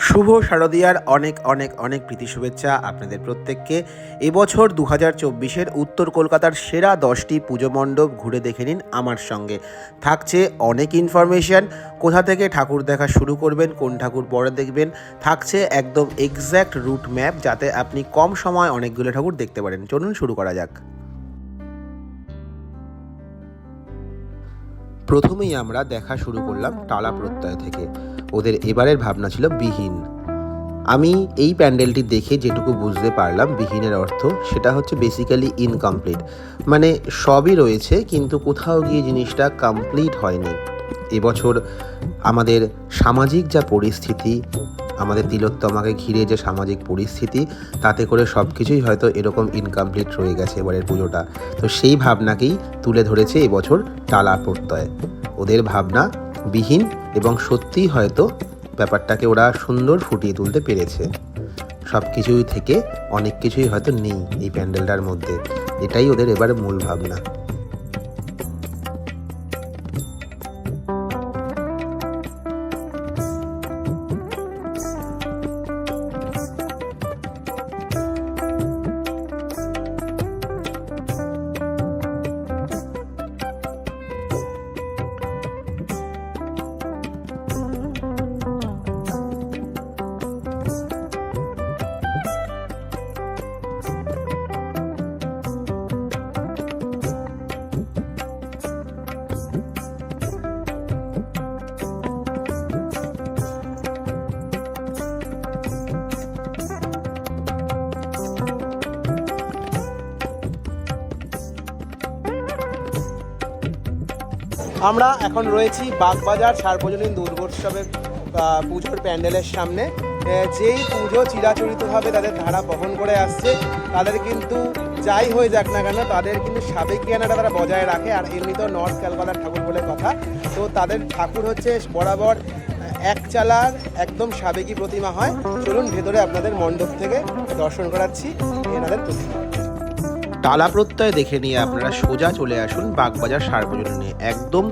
শুভ শারদীয়ার অনেক অনেক অনেক প্রীতি শুভেচ্ছা আপনাদের প্রত্যেককে। এবছর 2024-এর উত্তর কলকাতার সেরা 10টি পুজো মণ্ডপ ঘুরে দেখে নিন আমার সঙ্গে। থাকছে অনেক ইনফরমেশান, কোথা থেকে ঠাকুর দেখা শুরু করবেন, কোন ঠাকুর পরে দেখবেন, থাকছে একদম এক্স্যাক্ট রুট ম্যাপ, যাতে আপনি কম সময় অনেকগুলো ঠাকুর দেখতে পারেন। চলুন শুরু করা যাক। প্রথমেই আমরা দেখা শুরু করলাম টালা প্রত্যয় থেকে। ওদের এবারের ভাবনা ছিল বিহীন। আমি এই প্যান্ডেলটি দেখে যেটুকু বুঝতে পারলাম বিহীনের অর্থ, সেটা হচ্ছে বেসিক্যালি ইনকমপ্লিট, মানে সবই রয়েছে কিন্তু কোথাও গিয়ে জিনিসটা কমপ্লিট হয়নি। এবছর আমাদের সামাজিক যা পরিস্থিতি, আমাদের তিলোত্তমাকে ঘিরে যে সামাজিক পরিস্থিতি, তাতে করে সব কিছুই হয়তো এরকম ইনকমপ্লিট রয়ে গেছে এবারের পুজোটা। তো সেই ভাবনাকেই তুলে ধরেছে এবছর টালা প্রত্যয়। ওদের ভাবনা বিহীন, এবং সত্যিই হয়তো ব্যাপারটাকে ওরা সুন্দর ফুটিয়ে তুলতে পেরেছে। সব কিছুই থেকে অনেক কিছুই হয়তো নেই এই প্যান্ডেলটার মধ্যে, এটাই ওদের এবার মূল ভাবনা। আমরা এখন রয়েছি বাগবাজার সার্বজনীন দুর্গোৎসবের পুজোর প্যান্ডেলের সামনে। যেই পুজো চিরাচরিতভাবে তাদের ধারা বহন করে আসছে, তাদের কিন্তু যাই হয়ে যাক না কেন, তাদের কিন্তু সাবেকিয়ানাটা তারা বজায় রাখে। আর এমনিতেও নর্থ ক্যালকাটার ঠাকুর বলে কথা, তো তাদের ঠাকুর হচ্ছে বরাবর এক চালার একদম সাবেকি প্রতিমা হয়। চলুন ভেতরে আপনাদের মণ্ডপ থেকে দর্শন করাচ্ছি এনাদের প্রতিমা। টালা প্রত্যয় দেখে নিয়ে আপনারা সোজা চলে আসুন বাগবাজার সার্বজনীনে, একদম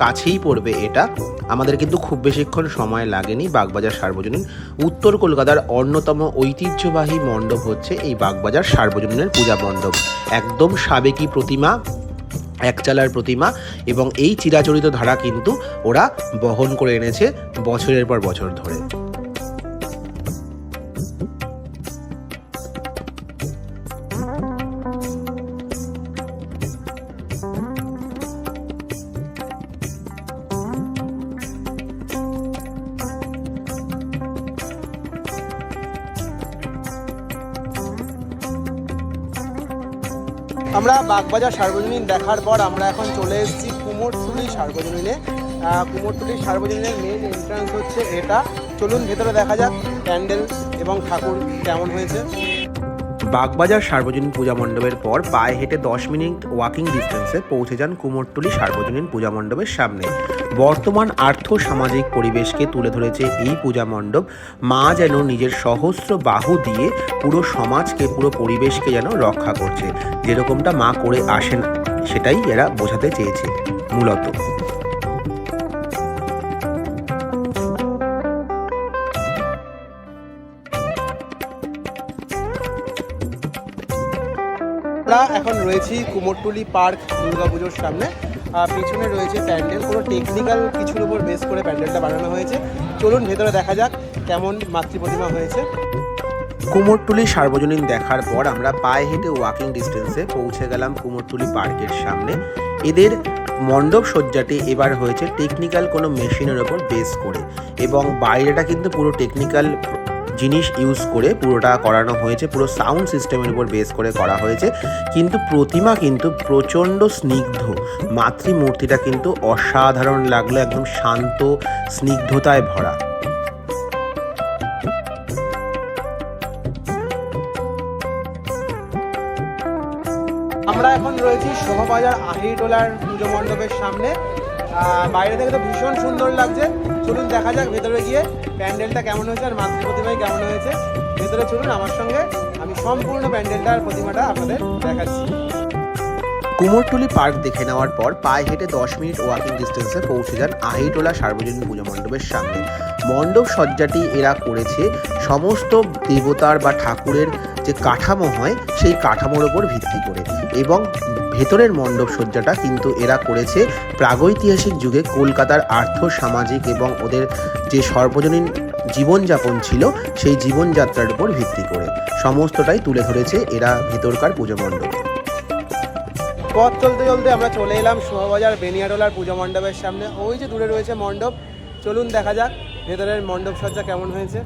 কাছেই পড়বে এটা। আমাদের কিন্তু খুব বেশিক্ষণ সময় লাগেনি। বাগবাজার সার্বজনীন উত্তর কলকাতার অন্যতম ঐতিহ্যবাহী মণ্ডপ হচ্ছে এই বাগবাজার সার্বজনীনের পূজা মণ্ডপ। একদম সাবেকি প্রতিমা, একচালার প্রতিমা, এবং এই চিরাচরিত ধারা কিন্তু ওরা বহন করে এনেছে বছরের পর বছর ধরে। আমরা বাগবাজার সার্বজনীন দেখার পর আমরা এখন চলে এসেছি কুমোরটুলি সার্বজনীনে। কুমোরটুলি সার্বজনীনের মেন এন্ট্রান্স হচ্ছে এটা। চলুন ভেতরে দেখা যাক প্যান্ডেল এবং ঠাকুর কেমন হয়েছে। বাগবাজার সার্বজনীন পূজা মণ্ডপের পর পায়ে হেঁটে 10 মিনিট ওয়াকিং ডিস্টেন্সে পৌঁছে যান কুমোরটুলি সার্বজনীন পূজা মণ্ডপের সামনে। বর্তমান আর্থ সামাজিক পরিবেশকে তুলে ধরেছে এই পূজা মণ্ডপ। মা যেন নিজের সহস্র বাহু দিয়ে পুরো সমাজকে, পুরো পরিবেশকে যেন রক্ষা করছে, যেরকমটা মা করে আসেন, সেটাই এরা বোঝাতে চেয়েছে মূলত। আমরা এখন রয়েছি কুমোরটুলি পার্ক দুর্গাপুজোর সামনে। পিছনে রয়েছে প্যান্ডেল, কোনো টেকনিক্যাল কিছুর উপর বেস করে প্যান্ডেলটা বানানো হয়েছে। চলুন ভেতরে দেখা যাক কেমন মাতৃ প্রতিমা হয়েছে। কুমোরটুলি সার্বজনীন দেখার পর আমরা পায়ে হেঁটে ওয়াকিং ডিস্টেন্সে পৌঁছে গেলাম কুমোরটুলি পার্কের সামনে। এদের মণ্ডপ সজ্জাটি এবার হয়েছে টেকনিক্যাল কোনো মেশিনের ওপর বেস করে, এবং বাইরেটা কিন্তু পুরো টেকনিক্যাল জিনিস ইউজ করে পুরোটা করানো হয়েছে, পুরো সাউন্ড সিস্টেমের উপর বেস করে করা হয়েছে। কিন্তু প্রতিমা কিন্তু প্রচণ্ড স্নিগ্ধ। মাতৃমূর্তিটা কিন্তু অসাধারণ লাগলো, একদম শান্ত স্নিগ্ধতায় ভরা। আমরা এখন রয়েছি শোভাবাজার আহিরটোলার পুজো মণ্ডপের সামনে। বাইরে থেকে তো ভীষণ সুন্দর লাগছে। চলুন দেখা যাক ভেতরে গিয়ে প্যান্ডেলটা কেমন হয়েছে আর মাতৃ প্রতিমায় কেমন হয়েছে। ভেতরে চলুন আমার সঙ্গে, আমি সম্পূর্ণ প্যান্ডেলটার প্রতিমাটা আপনাদের দেখাচ্ছি। কুমোরটুলি পার্ক দেখে নেওয়ার পর পায়ে হেঁটে 10 মিনিট ওয়াকিং ডিস্টেন্সে পৌঁছে যান আহিরটোলা সার্বজনীন পুজো মণ্ডপের সামনে। মণ্ডপ সজ্জাটি এরা করেছে সমস্ত দেবতার বা ঠাকুরের যে কাঠামো হয় সেই কাঠামোর ওপর ভিত্তি করে, এবং ভেতরের মণ্ডপ সজ্জাটা কিন্তু এরা করেছে প্রাগৈতিহাসিক যুগে কলকাতার আর্থ সামাজিক এবং ওদের যে সর্বজনীন জীবনযাপন ছিল সেই জীবনযাত্রার উপর ভিত্তি করে সমস্তটাই তুলে ধরেছে এরা ভেতরকার পুজো মণ্ডপে। পথ চলতে চলতে আমরা চলে এলাম শোভাবাজার বেনিয়াটোলার পুজো মণ্ডপের সামনে। ওই যে দূরে রয়েছে মণ্ডপ, চলুন দেখা যাক ভেতরের মণ্ডপ সজ্জা কেমন হয়েছে।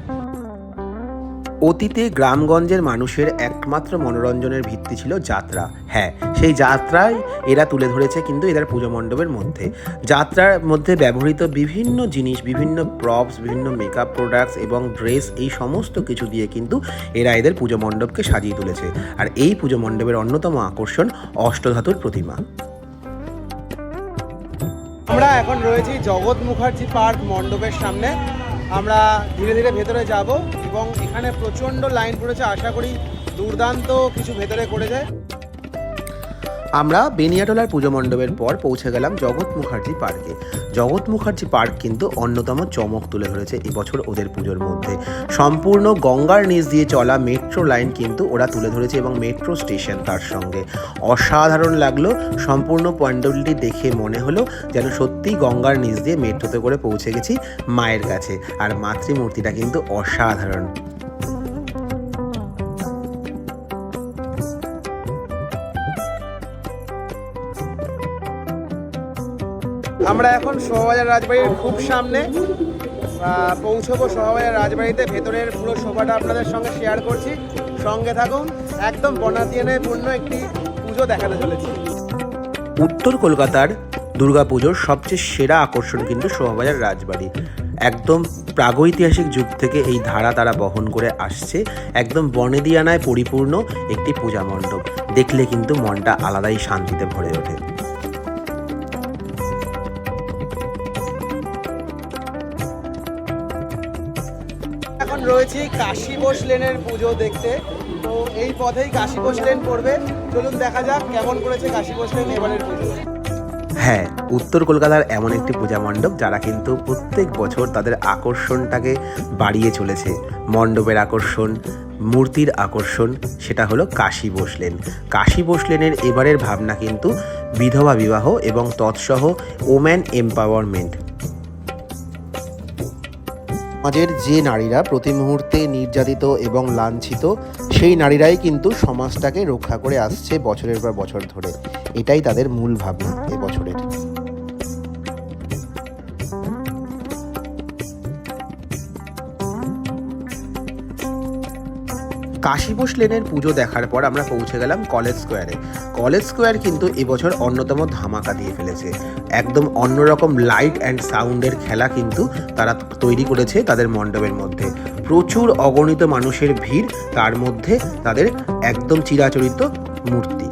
অতীতে গ্রামগঞ্জের মানুষের একমাত্র মনোরঞ্জনের ভিত্তি ছিল যাত্রা। হ্যাঁ, সেই যাত্রায় এরা তুলে ধরেছে কিন্তু এদের পুজো মণ্ডপের মধ্যে। যাত্রার মধ্যে ব্যবহৃত বিভিন্ন জিনিস, বিভিন্ন প্রপস, বিভিন্ন মেকআপ প্রোডাক্টস এবং ড্রেস, এই সমস্ত কিছু দিয়ে কিন্তু এরা এদের পুজো মণ্ডপকে সাজিয়ে তুলেছে। আর এই পুজো মণ্ডপের অন্যতম আকর্ষণ অষ্টধাতুর প্রতিমা। আমরা এখন রয়েছি জগৎ মুখার্জি পার্ক মণ্ডপের সামনে। আমরা ধীরে ধীরে ভেতরে যাব এবং এখানে প্রচণ্ড লাইন পড়েছে, আশা করি দুর্দান্ত কিছু ভেতরে করে যায়। আমরা বেনিয়াটোলার পুজো মণ্ডপের পর পৌঁছে গেলাম জগৎ মুখার্জি পার্কে। জগৎ মুখার্জি পার্ক কিন্তু অন্যতম চমক তুলে ধরেছে এবছর ওদের পুজোর মধ্যে। সম্পূর্ণ গঙ্গার নিচ দিয়ে চলা মেট্রো লাইন কিন্তু ওরা তুলে ধরেছে এবং মেট্রো স্টেশন তার সঙ্গে। অসাধারণ লাগলো। সম্পূর্ণ প্যান্ডেলটি দেখে মনে হলো যেন সত্যিই গঙ্গার নিচ দিয়ে মেট্রোতে করে পৌঁছে গেছি মায়ের কাছে। আর মাতৃমূর্তিটা কিন্তু অসাধারণ। আমরা এখন শোভাবাজার রাজবাড়ির খুব সামনে পৌঁছবো। শোভাবাজার রাজবাড়িতে ভেতরের পুরো শোভাটা আপনাদের সঙ্গে শেয়ার করছি, সঙ্গে থাকুন। একদম বনাতিয়ানে পূর্ণ একটি পুজো দেখাতে চলেছি। উত্তর কলকাতার দুর্গাপুজোর সবচেয়ে সেরা আকর্ষণ কিন্তু শোভাবাজার রাজবাড়ি। একদম প্রাগৈতিহাসিক যুগ থেকে এই ধারা তারা বহন করে আসছে। একদম বনেদিয়ানায় পরিপূর্ণ একটি পূজা মণ্ডপ, দেখলে কিন্তু মনটা আলাদাই শান্তিতে ভরে ওঠে। এখন রয়েছি কাশী বোস লেনের পুজো দেখতে। তো এই পথেই কাশী বোস লেন পড়বে, চলুন দেখা যাক কেমন করেছে কাশী বোস লেন এবারের পুজো। হ্যাঁ, উত্তর কলকাতার এমন একটি পূজা মণ্ডপ যারা কিন্তু প্রত্যেক বছর তাদের আকর্ষণটাকে বাড়িয়ে চলেছে। মণ্ডপের আকর্ষণ, মূর্তির আকর্ষণ, সেটা হলো কাশী বোস লেন। কাশী বোস লেনের এবারের ভাবনা কিন্তু বিধবা বিবাহ এবং তৎসহ ওম্যান এম্পাওয়ারমেন্ট। সমাজের যে নারীরা প্রতি মুহূর্তে নির্যাতিত এবং লাঞ্ছিত, সেই নারীরাই কিন্তু সমাজটাকে রক্ষা করে আসছে বছরের পর বছর ধরে। এটাই তাদের মূল ভাবনা এবছরের। কাশী বোস লেনের পুজো দেখার পর আমরা পৌঁছে গেলাম কলেজ স্কোয়ারে। কলেজ স্কোয়ার কিন্তু এবছর অন্যতম ধামাকা দিয়ে ফেলেছে। একদম অন্যরকম লাইট অ্যান্ড সাউন্ডের খেলা কিন্তু তারা তৈরি করেছে তাদের মণ্ডপের মধ্যে। প্রচুর অগণিত মানুষের ভিড়, তার মধ্যে তাদের একদম চিরাচরিত মূর্তি।